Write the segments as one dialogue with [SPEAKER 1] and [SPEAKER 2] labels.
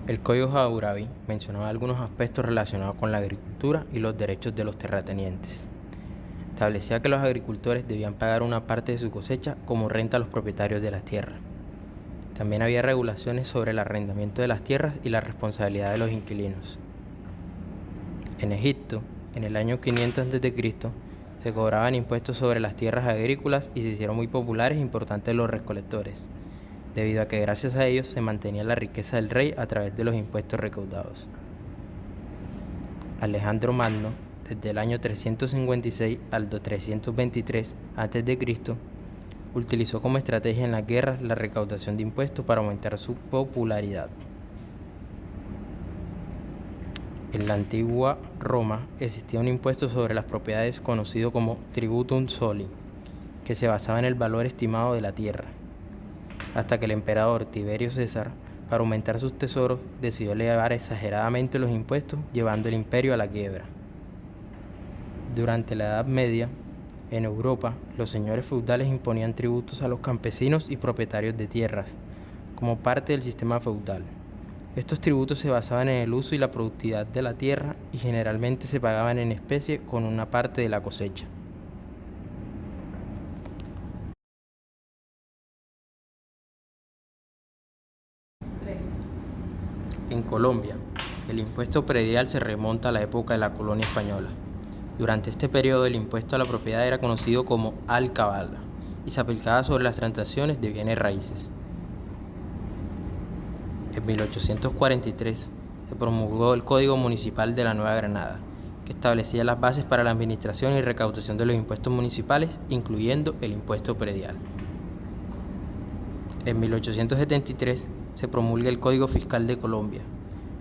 [SPEAKER 1] El Código Hammurabi mencionaba algunos aspectos relacionados con la agricultura y los derechos de los terratenientes. Establecía que los agricultores debían pagar una parte de su cosecha como renta a los propietarios de las tierras. También había regulaciones sobre el arrendamiento de las tierras y la responsabilidad de los inquilinos. En Egipto, en el año 500 a.C., se cobraban impuestos sobre las tierras agrícolas y se hicieron muy populares e importantes los recolectores, debido a que gracias a ellos se mantenía la riqueza del rey a través de los impuestos recaudados. Alejandro Magno, desde el año 356 al 323 a.C., utilizó como estrategia en las guerras la recaudación de impuestos para aumentar su popularidad. En la antigua Roma existía un impuesto sobre las propiedades conocido como tributum soli, que se basaba en el valor estimado de la tierra, hasta que el emperador Tiberio César, para aumentar sus tesoros, decidió elevar exageradamente los impuestos, llevando el imperio a la quiebra. Durante la Edad Media, en Europa, los señores feudales imponían tributos a los campesinos y propietarios de tierras, como parte del sistema feudal. Estos tributos se basaban en el uso y la productividad de la tierra y generalmente se pagaban en especie con una parte de la cosecha. En Colombia, el impuesto predial se remonta a la época de la colonia española. Durante este periodo, el impuesto a la propiedad era conocido como alcabala y se aplicaba sobre las transacciones de bienes raíces. En 1843 se promulgó el Código Municipal de la Nueva Granada, que establecía las bases para la administración y recaudación de los impuestos municipales, incluyendo el impuesto predial. En 1873 se promulga el Código Fiscal de Colombia.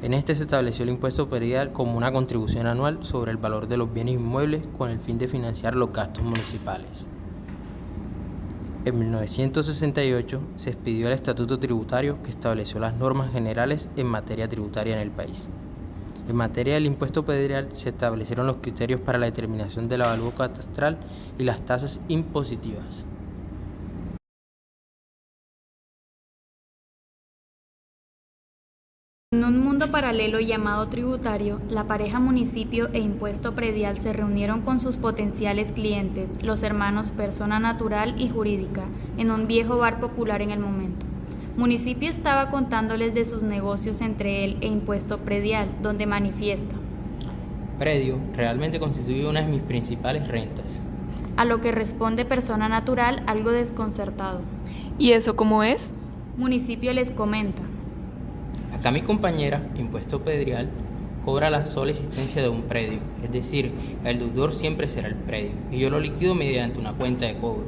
[SPEAKER 1] En este se estableció el impuesto predial como una contribución anual sobre el valor de los bienes inmuebles con el fin de financiar los gastos municipales. En 1968 se expidió el Estatuto Tributario, que estableció las normas generales en materia tributaria en el país. En materia del impuesto predial se establecieron los criterios para la determinación del avalúo catastral y las tasas impositivas.
[SPEAKER 2] En un mundo paralelo llamado tributario, la pareja municipio e impuesto predial se reunieron con sus potenciales clientes, los hermanos persona natural y jurídica, en un viejo bar popular en el momento. Municipio estaba contándoles de sus negocios entre él e impuesto predial, donde manifiesta:
[SPEAKER 1] Predio realmente constituye una de mis principales rentas.
[SPEAKER 2] A lo que responde persona natural, algo desconcertado.
[SPEAKER 3] ¿Y eso cómo es?
[SPEAKER 2] Municipio les comenta:
[SPEAKER 1] Acá mi compañera, impuesto predial, cobra la sola existencia de un predio, es decir, el deudor siempre será el predio, y yo lo liquido mediante una cuenta de cobro.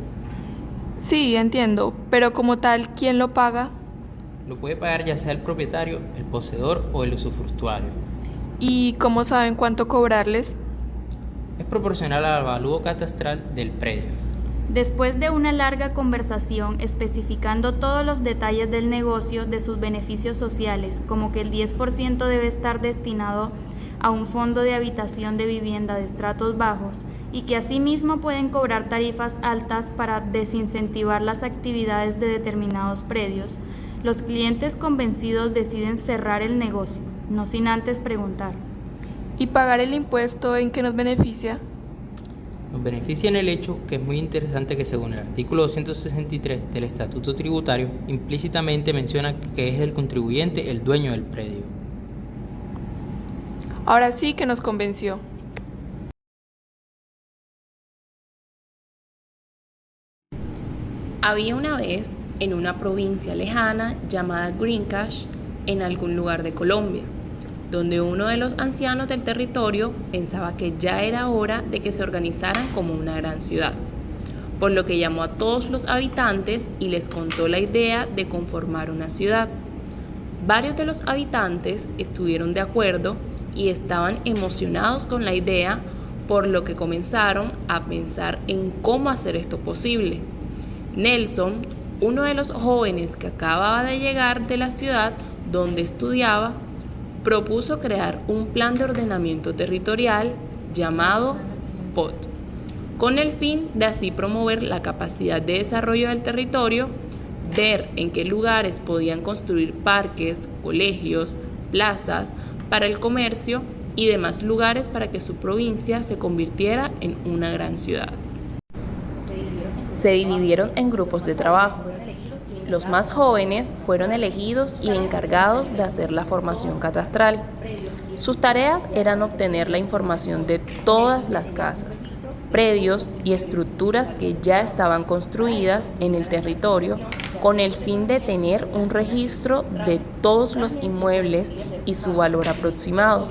[SPEAKER 3] Sí, entiendo, pero como tal, ¿quién lo paga?
[SPEAKER 1] Lo puede pagar ya sea el propietario, el poseedor o el usufructuario.
[SPEAKER 3] ¿Y cómo saben cuánto cobrarles?
[SPEAKER 1] Es proporcional al avalúo catastral del predio.
[SPEAKER 2] Después de una larga conversación especificando todos los detalles del negocio, de sus beneficios sociales, como que el 10% debe estar destinado a un fondo de habitación de vivienda de estratos bajos y que asimismo pueden cobrar tarifas altas para desincentivar las actividades de determinados predios, los clientes convencidos deciden cerrar el negocio, no sin antes preguntar:
[SPEAKER 3] ¿Y pagar el impuesto en qué nos beneficia?
[SPEAKER 1] Nos beneficia en el hecho que es muy interesante que según el artículo 263 del Estatuto Tributario, implícitamente menciona que es el contribuyente el dueño del predio.
[SPEAKER 3] Ahora sí que nos convenció.
[SPEAKER 4] Había una vez, en una provincia lejana llamada Greencash, en algún lugar de Colombia, donde uno de los ancianos del territorio pensaba que ya era hora de que se organizaran como una gran ciudad, por lo que llamó a todos los habitantes y les contó la idea de conformar una ciudad. Varios de los habitantes estuvieron de acuerdo y estaban emocionados con la idea, por lo que comenzaron a pensar en cómo hacer esto posible. Nelson, uno de los jóvenes que acababa de llegar de la ciudad donde estudiaba, propuso crear un plan de ordenamiento territorial llamado POT, con el fin de así promover la capacidad de desarrollo del territorio, ver en qué lugares podían construir parques, colegios, plazas para el comercio y demás lugares para que su provincia se convirtiera en una gran ciudad. Se dividieron en grupos de trabajo. Los más jóvenes fueron elegidos y encargados de hacer la formación catastral. Sus tareas eran obtener la información de todas las casas, predios y estructuras que ya estaban construidas en el territorio con el fin de tener un registro de todos los inmuebles y su valor aproximado.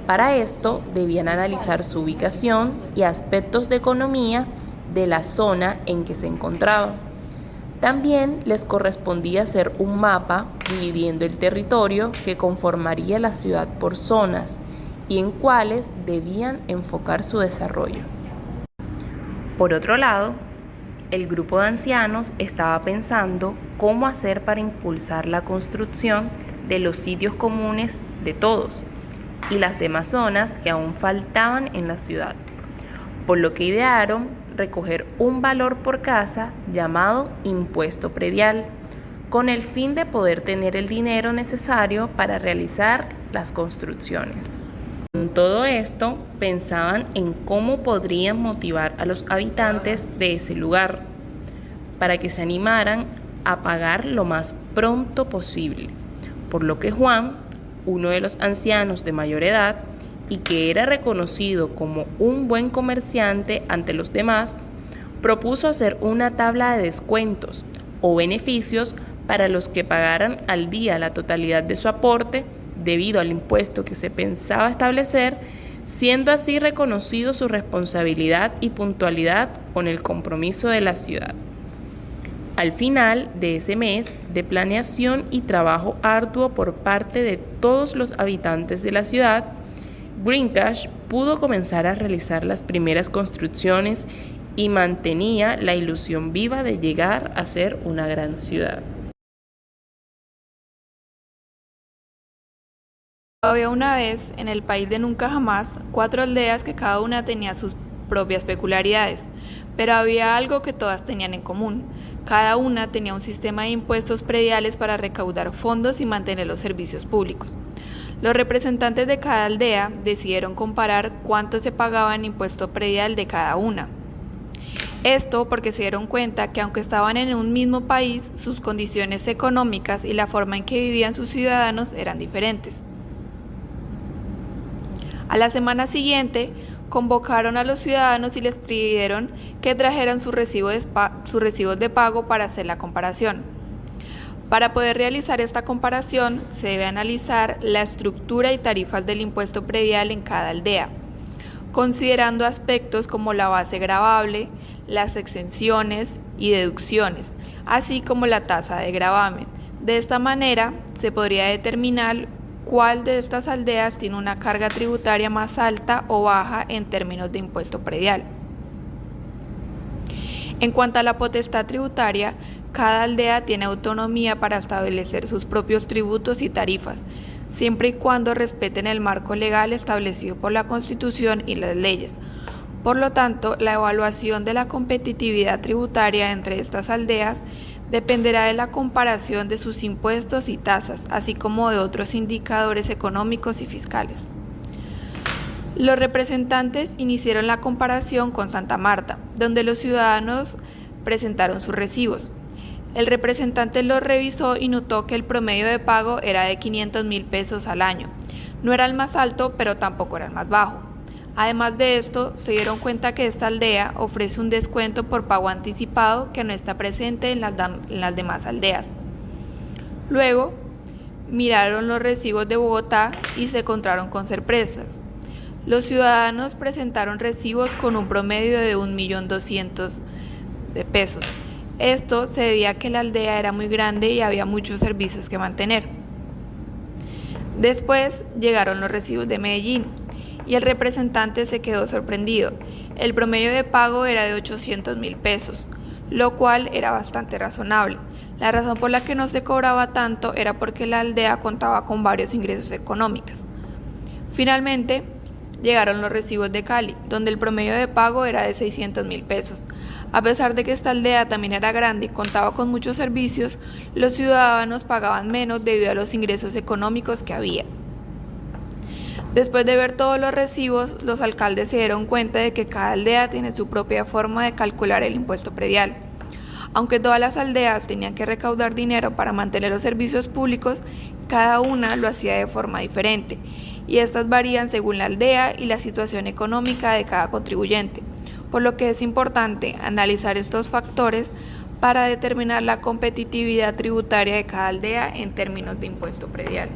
[SPEAKER 4] Para esto debían analizar su ubicación y aspectos de economía de la zona en que se encontraban. También les correspondía hacer un mapa dividiendo el territorio que conformaría la ciudad por zonas y en cuáles debían enfocar su desarrollo. Por otro lado, el grupo de ancianos estaba pensando cómo hacer para impulsar la construcción de los sitios comunes de todos y las demás zonas que aún faltaban en la ciudad, por lo que idearon recoger un valor por casa llamado impuesto predial, con el fin de poder tener el dinero necesario para realizar las construcciones. Con todo esto, pensaban en cómo podrían motivar a los habitantes de ese lugar para que se animaran a pagar lo más pronto posible, por lo que Juan, uno de los ancianos de mayor edad y que era reconocido como un buen comerciante ante los demás, propuso hacer una tabla de descuentos o beneficios para los que pagaran al día la totalidad de su aporte debido al impuesto que se pensaba establecer, siendo así reconocido su responsabilidad y puntualidad con el compromiso de la ciudad. Al final de ese mes de planeación y trabajo arduo por parte de todos los habitantes de la ciudad, Greencash pudo comenzar a realizar las primeras construcciones y mantenía la ilusión viva de llegar a ser una gran ciudad.
[SPEAKER 3] Había una vez, en el país de Nunca Jamás, 4 aldeas que cada una tenía sus propias peculiaridades, pero había algo que todas tenían en común. Cada una tenía un sistema de impuestos prediales para recaudar fondos y mantener los servicios públicos. Los representantes de cada aldea decidieron comparar cuánto se pagaba en impuesto predial de cada una. Esto porque se dieron cuenta que aunque estaban en un mismo país, sus condiciones económicas y la forma en que vivían sus ciudadanos eran diferentes. A la semana siguiente, convocaron a los ciudadanos y les pidieron que trajeran sus recibos de pago para hacer la comparación. Para poder realizar esta comparación, se debe analizar la estructura y tarifas del impuesto predial en cada aldea, considerando aspectos como la base gravable, las exenciones y deducciones, así como la tasa de gravamen. De esta manera, se podría determinar cuál de estas aldeas tiene una carga tributaria más alta o baja en términos de impuesto predial. En cuanto a la potestad tributaria, cada aldea tiene autonomía para establecer sus propios tributos y tarifas, siempre y cuando respeten el marco legal establecido por la Constitución y las leyes. Por lo tanto, la evaluación de la competitividad tributaria entre estas aldeas dependerá de la comparación de sus impuestos y tasas, así como de otros indicadores económicos y fiscales. Los representantes iniciaron la comparación con Santa Marta, donde los ciudadanos presentaron sus recibos. El representante los revisó y notó que el promedio de pago era de 500,000 pesos al año. No era el más alto, pero tampoco era el más bajo. Además de esto, se dieron cuenta que esta aldea ofrece un descuento por pago anticipado que no está presente en las demás aldeas. Luego, miraron los recibos de Bogotá y se encontraron con sorpresas. Los ciudadanos presentaron recibos con un promedio de 1.200.000 pesos. Esto se debía a que la aldea era muy grande y había muchos servicios que mantener. Después llegaron los recibos de Medellín y el representante se quedó sorprendido. El promedio de pago era de 800,000 pesos, lo cual era bastante razonable. La razón por la que no se cobraba tanto era porque la aldea contaba con varios ingresos económicos. Finalmente, llegaron los recibos de Cali, donde el promedio de pago era de 600.000 pesos. A pesar de que esta aldea también era grande y contaba con muchos servicios, los ciudadanos pagaban menos debido a los ingresos económicos que había. Después de ver todos los recibos, los alcaldes se dieron cuenta de que cada aldea tiene su propia forma de calcular el impuesto predial. Aunque todas las aldeas tenían que recaudar dinero para mantener los servicios públicos, cada una lo hacía de forma diferente, y estas varían según la aldea y la situación económica de cada contribuyente, por lo que es importante analizar estos factores para determinar la competitividad tributaria de cada aldea en términos de impuesto predial.